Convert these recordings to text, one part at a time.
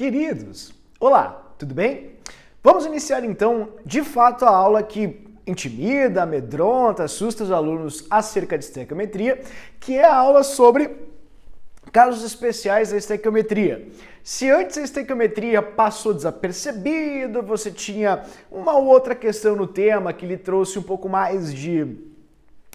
queridos! Olá, tudo bem? Vamos iniciar então, de fato, a aula que intimida, amedronta, assusta os alunos acerca de estequiometria, que é a aula sobre casos especiais da estequiometria. Se antes a estequiometria passou desapercebido, você tinha uma ou outra questão no tema que lhe trouxe um pouco mais de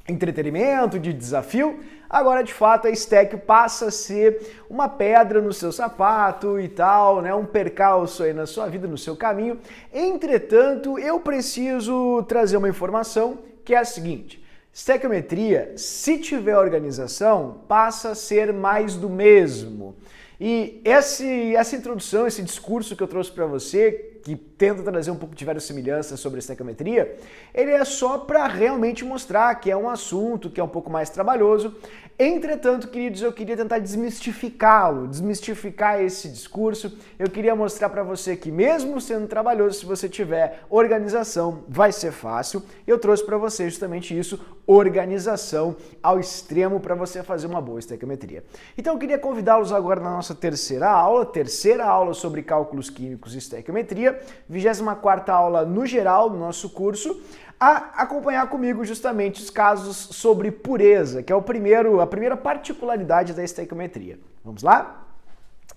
entretenimento, de desafio, agora de fato a estéquio passa a ser uma pedra no seu sapato e tal, né? Um percalço aí na sua vida, no seu caminho. Entretanto, eu preciso trazer uma informação que é a seguinte: estequiometria, se tiver organização, passa a ser mais do mesmo. E essa introdução, esse discurso que eu trouxe para você, que tenta trazer um pouco de verossimilhança sobre a estequiometria, ele é só para realmente mostrar que é um assunto que é um pouco mais trabalhoso. Entretanto, queridos, eu queria tentar desmistificá-lo, desmistificar esse discurso. Eu queria mostrar para você que mesmo sendo trabalhoso, se você tiver organização, vai ser fácil. Eu trouxe para você justamente isso, organização ao extremo para você fazer uma boa estequiometria. Então eu queria convidá-los agora na nossa terceira aula sobre cálculos químicos e estequiometria, 24ª aula no geral do nosso curso, a acompanhar comigo justamente os casos sobre pureza, que é a primeira particularidade da estequiometria. Vamos lá?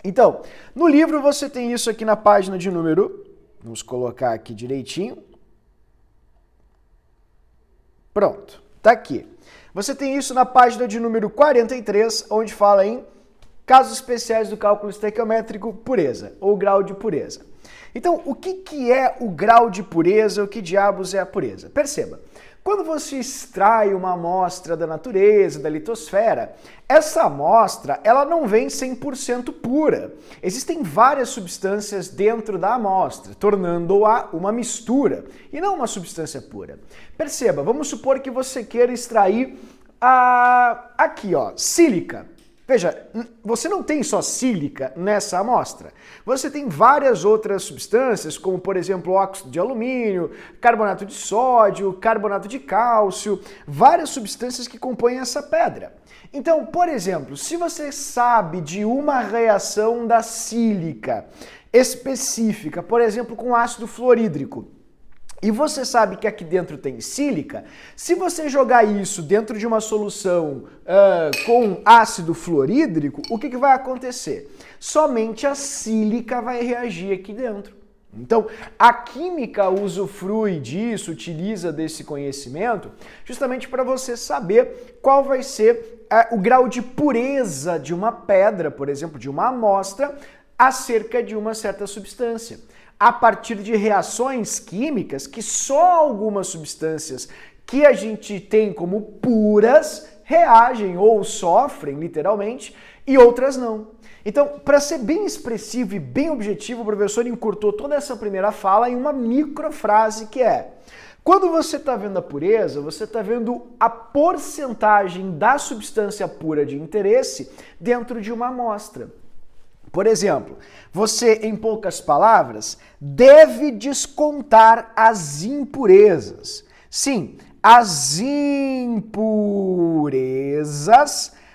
Então, no livro você tem isso aqui na página de número, vamos colocar aqui direitinho. Pronto, tá aqui. Você tem isso na página de número 43, onde fala em casos especiais do cálculo estequiométrico, pureza, ou grau de pureza. Então, o que é o grau de pureza? O que diabos é a pureza? Perceba, quando você extrai uma amostra da natureza, da litosfera, essa amostra ela não vem 100% pura. Existem várias substâncias dentro da amostra, tornando-a uma mistura e não uma substância pura. Perceba, vamos supor que você queira extrair aqui, ó, sílica. Veja, você não tem só sílica nessa amostra. Você tem várias outras substâncias, como por exemplo óxido de alumínio, carbonato de sódio, carbonato de cálcio, várias substâncias que compõem essa pedra. Então, por exemplo, se você sabe de uma reação da sílica específica, por exemplo, com ácido fluorídrico, e você sabe que aqui dentro tem sílica, se você jogar isso dentro de uma solução com ácido fluorídrico, o que vai acontecer? Somente a sílica vai reagir aqui dentro. Então, a química usufrui disso, utiliza desse conhecimento, justamente para você saber qual vai ser o grau de pureza de uma pedra, por exemplo, de uma amostra, acerca de uma certa substância, a partir de reações químicas que só algumas substâncias que a gente tem como puras reagem ou sofrem, literalmente, e outras não. Então, para ser bem expressivo e bem objetivo, o professor encurtou toda essa primeira fala em uma microfrase que é: quando você está vendo a pureza, você está vendo a porcentagem da substância pura de interesse dentro de uma amostra. Por exemplo, você, em poucas palavras, deve descontar as impurezas. Sim, as impurezas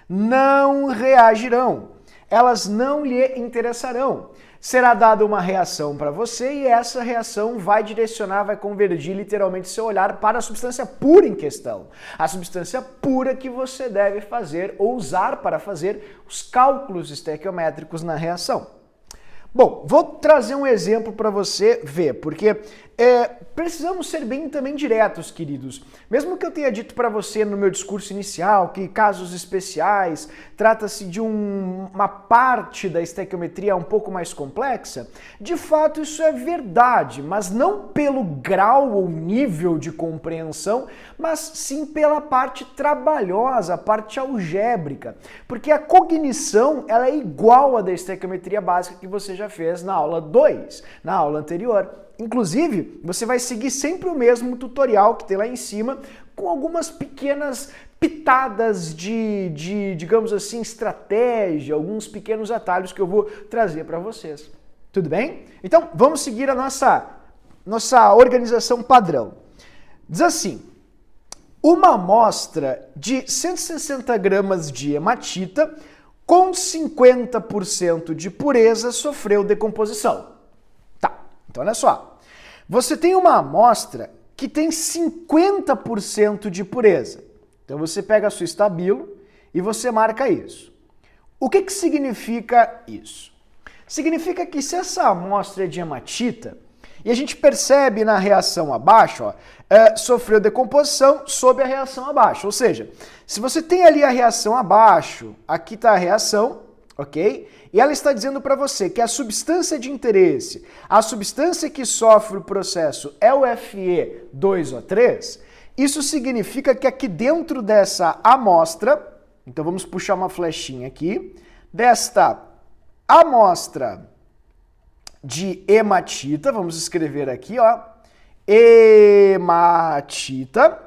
não reagirão, elas não lhe interessarão. Será dada uma reação para você e essa reação vai direcionar, vai convergir literalmente seu olhar para a substância pura em questão. A substância pura que você deve fazer ou usar para fazer os cálculos estequiométricos na reação. Bom, vou trazer um exemplo para você ver, porque precisamos ser bem também diretos, queridos. Mesmo que eu tenha dito para você no meu discurso inicial que casos especiais trata-se de uma parte da estequiometria um pouco mais complexa, de fato isso é verdade, mas não pelo grau ou nível de compreensão, mas sim pela parte trabalhosa, a parte algébrica, porque a cognição ela é igual à da estequiometria básica que você já fez na aula 2, na aula anterior. Inclusive, você vai seguir sempre o mesmo tutorial que tem lá em cima, com algumas pequenas pitadas digamos assim, estratégia, alguns pequenos atalhos que eu vou trazer para vocês. Tudo bem? Então, vamos seguir a nossa organização padrão. Diz assim: uma amostra de 160 gramas de hematita com 50% de pureza sofreu decomposição. Tá, então olha só. Você tem uma amostra que tem 50% de pureza. Então você pega a sua estabilo e você marca isso. O que significa isso? Significa que se essa amostra é de hematita, e a gente percebe na reação abaixo, ó, sofreu decomposição sob a reação abaixo. Ou seja, se você tem ali a reação abaixo, aqui está a reação, ok? E ela está dizendo para você que a substância de interesse, a substância que sofre o processo é o Fe2O3, isso significa que aqui dentro dessa amostra, então vamos puxar uma flechinha aqui, desta amostra de hematita, vamos escrever aqui, ó, hematita,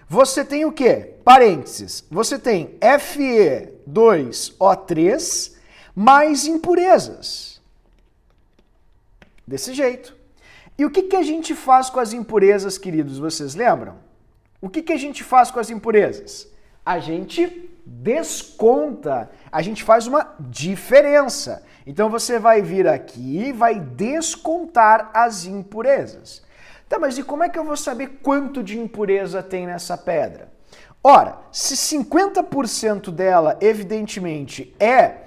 você tem o quê? Parênteses, você tem Fe2O3 mais impurezas. Desse jeito. E o que a gente faz com as impurezas, queridos? Vocês lembram? O que a gente faz com as impurezas? A gente desconta, a gente faz uma diferença. Então você vai vir aqui e vai descontar as impurezas. Tá, mas e como é que eu vou saber quanto de impureza tem nessa pedra? Ora, se 50% dela, evidentemente, é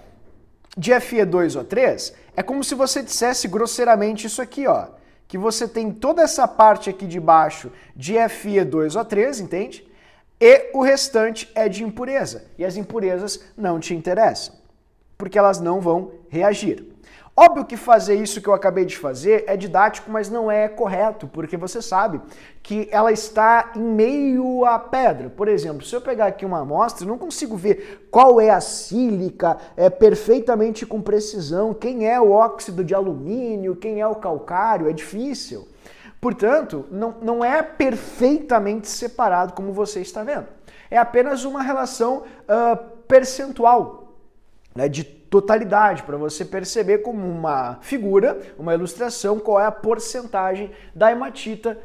de Fe2O3, é como se você dissesse grosseiramente isso aqui, ó, que você tem toda essa parte aqui de baixo de Fe2O3, entende? E o restante é de impureza. E as impurezas não te interessam, porque elas não vão reagir. Óbvio que fazer isso que eu acabei de fazer é didático, mas não é correto, porque você sabe que ela está em meio à pedra. Por exemplo, se eu pegar aqui uma amostra, eu não consigo ver qual é a sílica perfeitamente com precisão, quem é o óxido de alumínio, quem é o calcário, é difícil. Portanto, não é perfeitamente separado como você está vendo. É apenas uma relação percentual, né, de totalidade, para você perceber como uma figura, uma ilustração, qual é a porcentagem da hematita,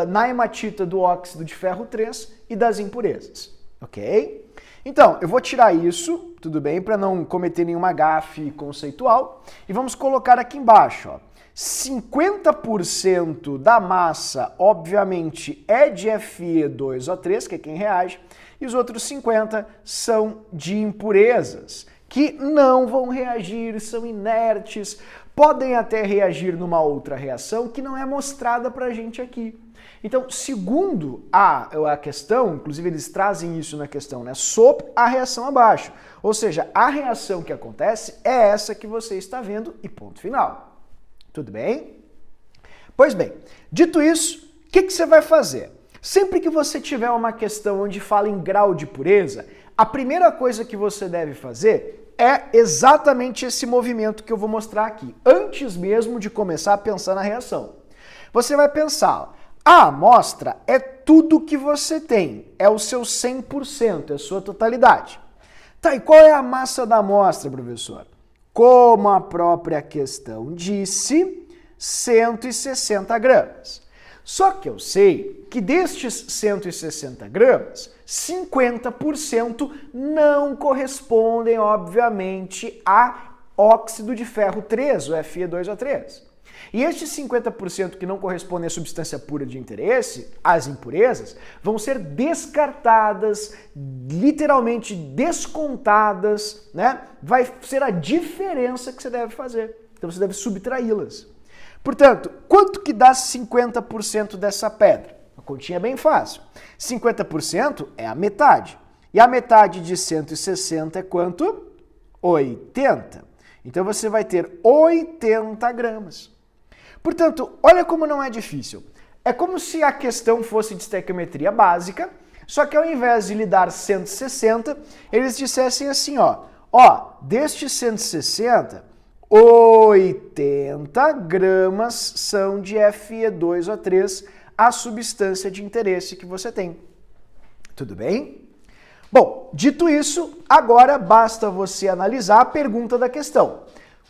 na hematita do óxido de ferro 3 e das impurezas, ok? Então, eu vou tirar isso, tudo bem, para não cometer nenhuma gafe conceitual, e vamos colocar aqui embaixo, ó. 50% da massa, obviamente, é de Fe2O3, que é quem reage, e os outros 50% são de impurezas, que não vão reagir, são inertes, podem até reagir numa outra reação que não é mostrada pra gente aqui. Então, segundo a questão, inclusive eles trazem isso na questão, né, sob a reação abaixo. Ou seja, a reação que acontece é essa que você está vendo e ponto final. Tudo bem? Pois bem, dito isso, o que você vai fazer? Sempre que você tiver uma questão onde fala em grau de pureza, a primeira coisa que você deve fazer é exatamente esse movimento que eu vou mostrar aqui, antes mesmo de começar a pensar na reação. Você vai pensar, a amostra é tudo que você tem, é o seu 100%, é a sua totalidade. Tá, e qual é a massa da amostra, professor? Como a própria questão disse, 160 gramas. Só que eu sei que destes 160 gramas, 50% não correspondem, obviamente, a óxido de ferro 3, o Fe2O3. E estes 50% que não correspondem à substância pura de interesse, as impurezas, vão ser descartadas, literalmente descontadas, né? Vai ser a diferença que você deve fazer. Então você deve subtraí-las. Portanto, quanto que dá 50% dessa pedra? A continha é bem fácil. 50% é a metade. E a metade de 160 é quanto? 80. Então você vai ter 80 gramas. Portanto, olha como não é difícil. É como se a questão fosse de estequiometria básica, só que ao invés de lhe dar 160, eles dissessem assim, ó, destes 160, 80 gramas são de Fe2O3, a substância de interesse que você tem. Tudo bem? Bom, dito isso, agora basta você analisar a pergunta da questão.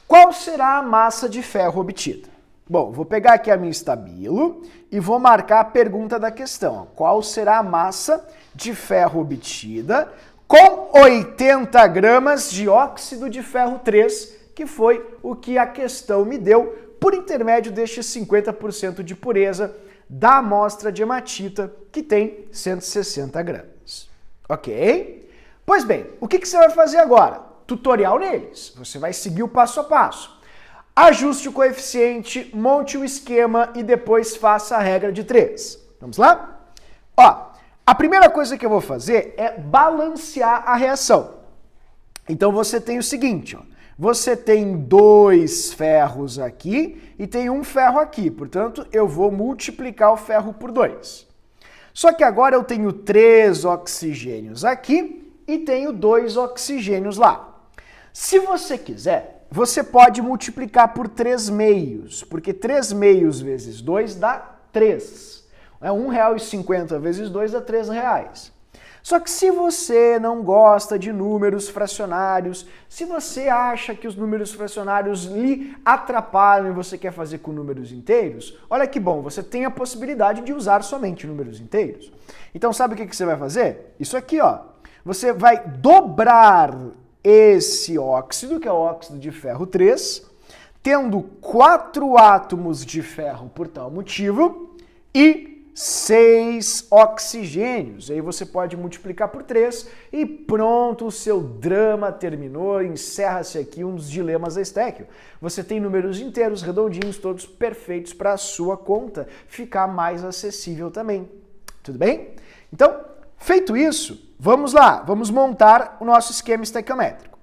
Qual será a massa de ferro obtida? Bom, vou pegar aqui a minha estabilo e vou marcar a pergunta da questão. Qual será a massa de ferro obtida com 80 gramas de óxido de ferro 3, que foi o que a questão me deu por intermédio destes 50% de pureza da amostra de hematita, que tem 160 gramas. Ok? Pois bem, o que você vai fazer agora? Tutorial neles. Você vai seguir o passo a passo. Ajuste o coeficiente, monte o esquema e depois faça a regra de 3. Vamos lá? Ó, a primeira coisa que eu vou fazer é balancear a reação. Então você tem o seguinte, ó, você tem 2 ferros aqui e tem um ferro aqui, portanto eu vou multiplicar o ferro por 2. Só que agora eu tenho 3 oxigênios aqui e tenho 2 oxigênios lá. Se você quiser, você pode multiplicar por 3 meios, porque 3 meios vezes 2 dá 3. R$1,50 vezes 2 dá R$3. Só que se você não gosta de números fracionários, se você acha que os números fracionários lhe atrapalham e você quer fazer com números inteiros, olha que bom, você tem a possibilidade de usar somente números inteiros. Então sabe o que você vai fazer? Isso aqui, ó. Você vai dobrar esse óxido, que é o óxido de ferro 3, tendo 4 átomos de ferro por tal motivo e 6 oxigênios. Aí você pode multiplicar por 3 e pronto, o seu drama terminou, encerra-se aqui um dos dilemas da Stekio. Você tem números inteiros, redondinhos, todos perfeitos para a sua conta ficar mais acessível também. Tudo bem? Então, feito isso, vamos lá, vamos montar o nosso esquema estequiométrico.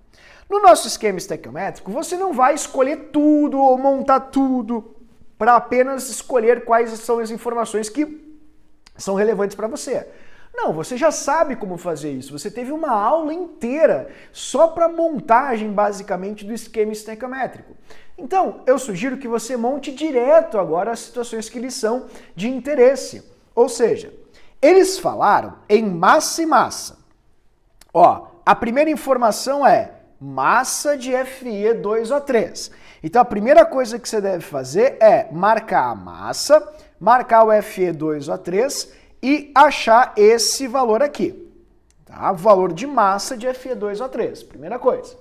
No nosso esquema estequiométrico, você não vai escolher tudo ou montar tudo para apenas escolher quais são as informações que são relevantes para você. Não, você já sabe como fazer isso. Você teve uma aula inteira só para montagem, basicamente, do esquema estequiométrico. Então, eu sugiro que você monte direto agora as situações que lhes são de interesse. Ou seja, eles falaram em massa e massa. Ó, a primeira informação é massa de Fe2O3. Então a primeira coisa que você deve fazer é marcar a massa, marcar o Fe2O3 e achar esse valor aqui. Tá? O valor de massa de Fe2O3, primeira coisa.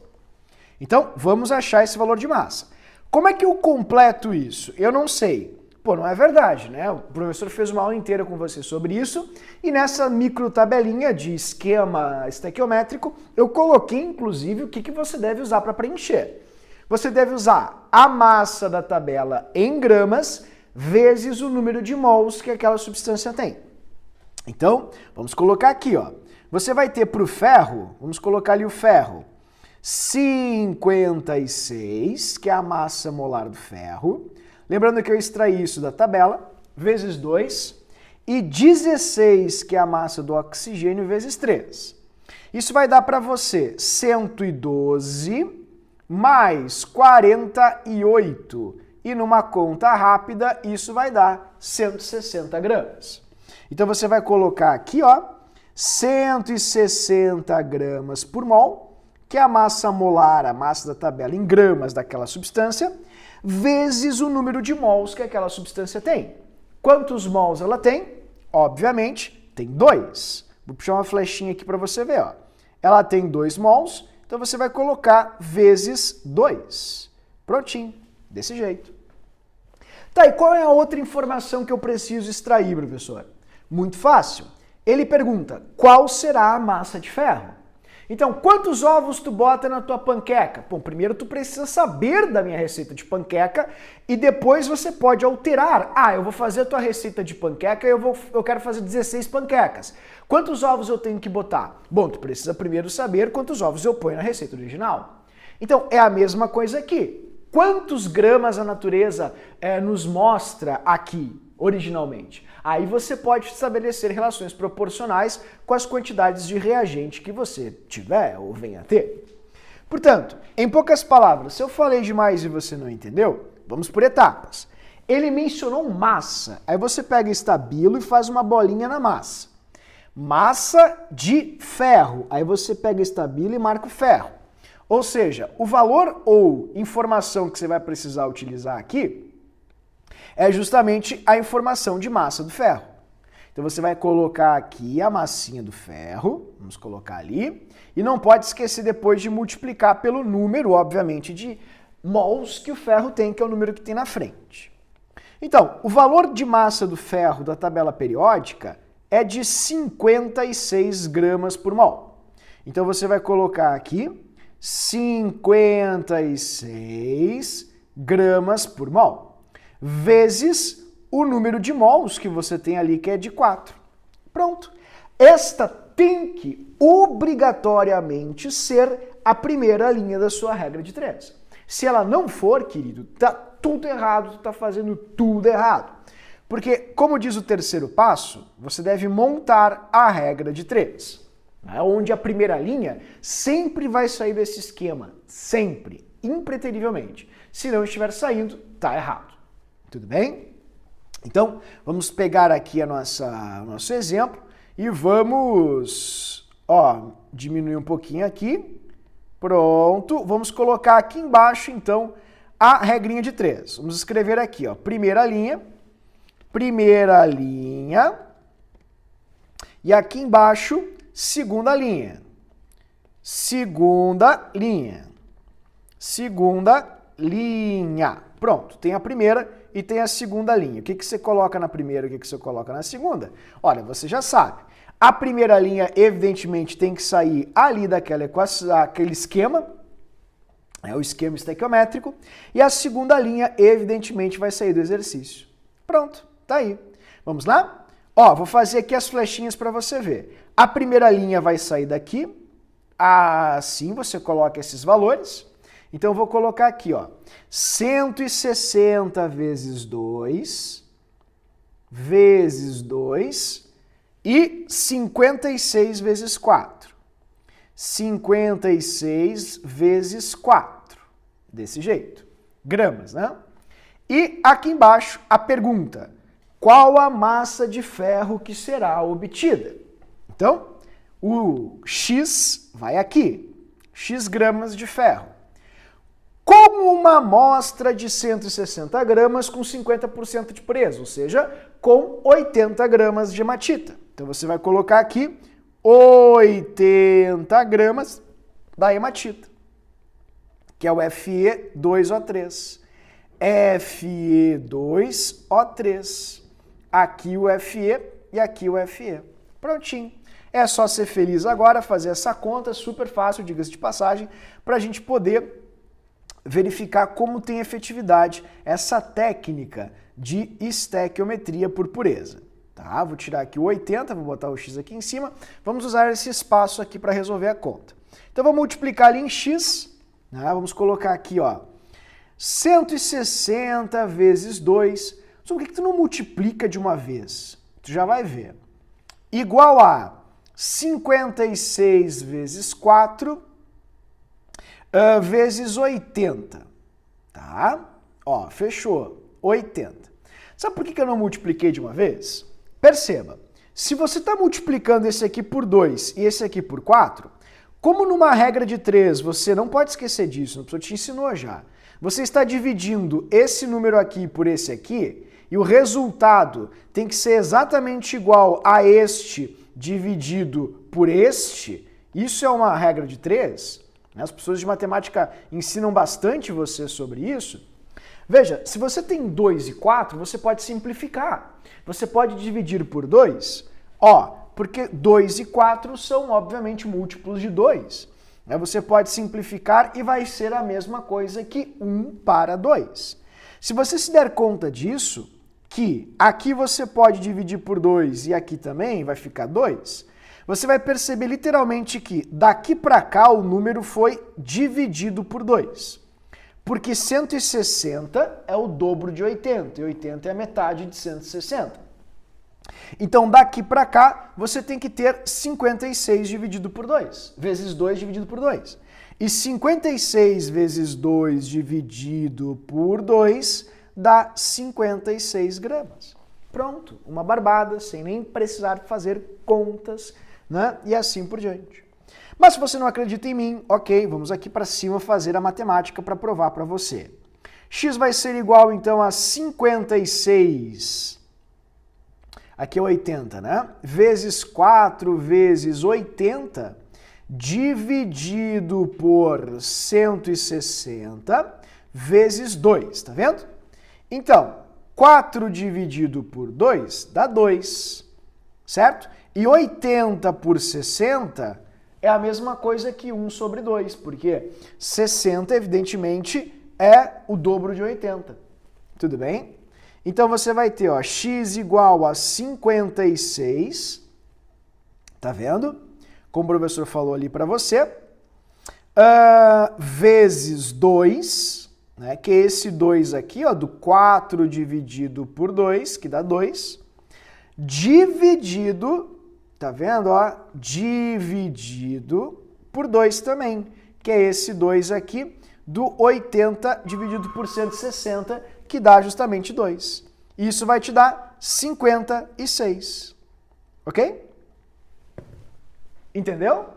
Então vamos achar esse valor de massa. Como é que eu completo isso? Eu não sei. Pô, não é verdade, né? O professor fez uma aula inteira com você sobre isso e nessa micro tabelinha de esquema estequiométrico eu coloquei inclusive o que você deve usar para preencher. Você deve usar a massa da tabela em gramas vezes o número de mols que aquela substância tem. Então, vamos colocar aqui, ó. Você vai ter para o ferro, vamos colocar ali o ferro, 56, que é a massa molar do ferro. Lembrando que eu extraí isso da tabela, vezes 2, e 16, que é a massa do oxigênio, vezes 3. Isso vai dar para você 112 mais 48. E numa conta rápida, isso vai dar 160 gramas. Então você vai colocar aqui, ó, 160 gramas por mol, que é a massa molar, a massa da tabela em gramas daquela substância, vezes o número de mols que aquela substância tem. Quantos mols ela tem? Obviamente, tem 2. Vou puxar uma flechinha aqui para você ver, ó. Ela tem 2 mols, então você vai colocar vezes 2. Prontinho, desse jeito. Tá, e qual é a outra informação que eu preciso extrair, professor? Muito fácil. Ele pergunta, qual será a massa de ferro? Então, quantos ovos tu bota na tua panqueca? Bom, primeiro tu precisa saber da minha receita de panqueca e depois você pode alterar. Ah, eu vou fazer a tua receita de panqueca e eu quero fazer 16 panquecas. Quantos ovos eu tenho que botar? Bom, tu precisa primeiro saber quantos ovos eu ponho na receita original. Então, é a mesma coisa aqui. Quantos gramas a natureza nos mostra aqui, originalmente? Aí você pode estabelecer relações proporcionais com as quantidades de reagente que você tiver ou venha a ter. Portanto, em poucas palavras, se eu falei demais e você não entendeu, vamos por etapas. Ele mencionou massa, aí você pega estabilo e faz uma bolinha na massa. Massa de ferro, aí você pega estabilo e marca o ferro. Ou seja, o valor ou informação que você vai precisar utilizar aqui é justamente a informação de massa do ferro. Então você vai colocar aqui a massinha do ferro, vamos colocar ali, e não pode esquecer depois de multiplicar pelo número, obviamente, de mols que o ferro tem, que é o número que tem na frente. Então, o valor de massa do ferro da tabela periódica é de 56 gramas por mol. Então você vai colocar aqui 56 gramas por mol, vezes o número de mols que você tem ali, que é de 4. Pronto. Esta tem que obrigatoriamente ser a primeira linha da sua regra de 3. Se ela não for, querido, tá tudo errado, tu tá fazendo tudo errado. Porque, como diz o terceiro passo, você deve montar a regra de 3. Onde a primeira linha sempre vai sair desse esquema. Sempre. Impreterivelmente. Se não estiver saindo, tá errado. Tudo bem? Então, vamos pegar aqui o nosso exemplo e vamos, diminuir um pouquinho aqui. Pronto. Vamos colocar aqui embaixo, então, a regrinha de 3. Vamos escrever aqui, primeira linha, e aqui embaixo, segunda linha. Pronto, tem a primeira e tem a segunda linha. O que você coloca na primeira e o que você coloca na segunda? Olha, você já sabe. A primeira linha, evidentemente, tem que sair ali daquele esquema, o esquema estequiométrico, e a segunda linha, evidentemente, vai sair do exercício. Pronto, tá aí. Vamos lá? Vou fazer aqui as flechinhas para você ver. A primeira linha vai sair daqui, assim você coloca esses valores. Então eu vou colocar aqui, 160 vezes 2, e 56 vezes 4. 56 vezes 4. Desse jeito. Gramas, né? E aqui embaixo a pergunta: qual a massa de ferro que será obtida? Então, o X vai aqui. X gramas de ferro. Com uma amostra de 160 gramas com 50% de pureza, ou seja, com 80 gramas de hematita. Então você vai colocar aqui 80 gramas da hematita, que é o Fe2O3. Fe2O3. Aqui o Fe e aqui o Fe. Prontinho. É só ser feliz agora, fazer essa conta, super fácil, diga-se de passagem, para a gente poder verificar como tem efetividade essa técnica de estequiometria por pureza. Tá? Vou tirar aqui o 80, vou botar o x aqui em cima, vamos usar esse espaço aqui para resolver a conta. Então vou multiplicar ali em x, né? Vamos colocar aqui, 160 vezes 2. Só por que tu não multiplica de uma vez? Tu já vai ver. Igual a 56 vezes 4 vezes 80, tá? Fechou, 80. Sabe por que eu não multipliquei de uma vez? Perceba, se você está multiplicando esse aqui por 2 e esse aqui por 4, como numa regra de 3, você não pode esquecer disso, a pessoa te ensinou já, você está dividindo esse número aqui por esse aqui, e o resultado tem que ser exatamente igual a este dividido por este, isso é uma regra de 3, as pessoas de matemática ensinam bastante você sobre isso. Veja, se você tem 2 e 4, você pode simplificar. Você pode dividir por 2, porque 2 e 4 são, obviamente, múltiplos de 2. Você pode simplificar e vai ser a mesma coisa que 1 para 2. Se você se der conta disso, que aqui você pode dividir por 2 e aqui também vai ficar 2, você vai perceber literalmente que daqui para cá o número foi dividido por 2. Porque 160 é o dobro de 80, e 80 é a metade de 160. Então daqui para cá você tem que ter 56 dividido por 2, vezes 2 dividido por 2. E 56 vezes 2 dividido por 2 dá 56 gramas. Pronto, uma barbada, sem nem precisar fazer contas, né? E assim por diante. Mas se você não acredita em mim, ok, vamos aqui para cima fazer a matemática para provar para você. X vai ser igual então a 56 aqui é 80, né? Vezes 4 vezes 80, dividido por 160, vezes 2, tá vendo? Então, 4 dividido por 2 dá 2, certo? E 80 por 60 é a mesma coisa que 1 sobre 2, porque 60, evidentemente, é o dobro de 80. Tudo bem? Então você vai ter, ó, x igual a 56, tá vendo? Como o professor falou ali para você, vezes 2, né, que é esse 2 aqui, ó, do 4 dividido por 2, que dá 2, dividido, tá vendo, ó, dividido por 2 também, que é esse 2 aqui, do 80 dividido por 160, que dá justamente 2. Isso vai te dar 56. Ok? Entendeu?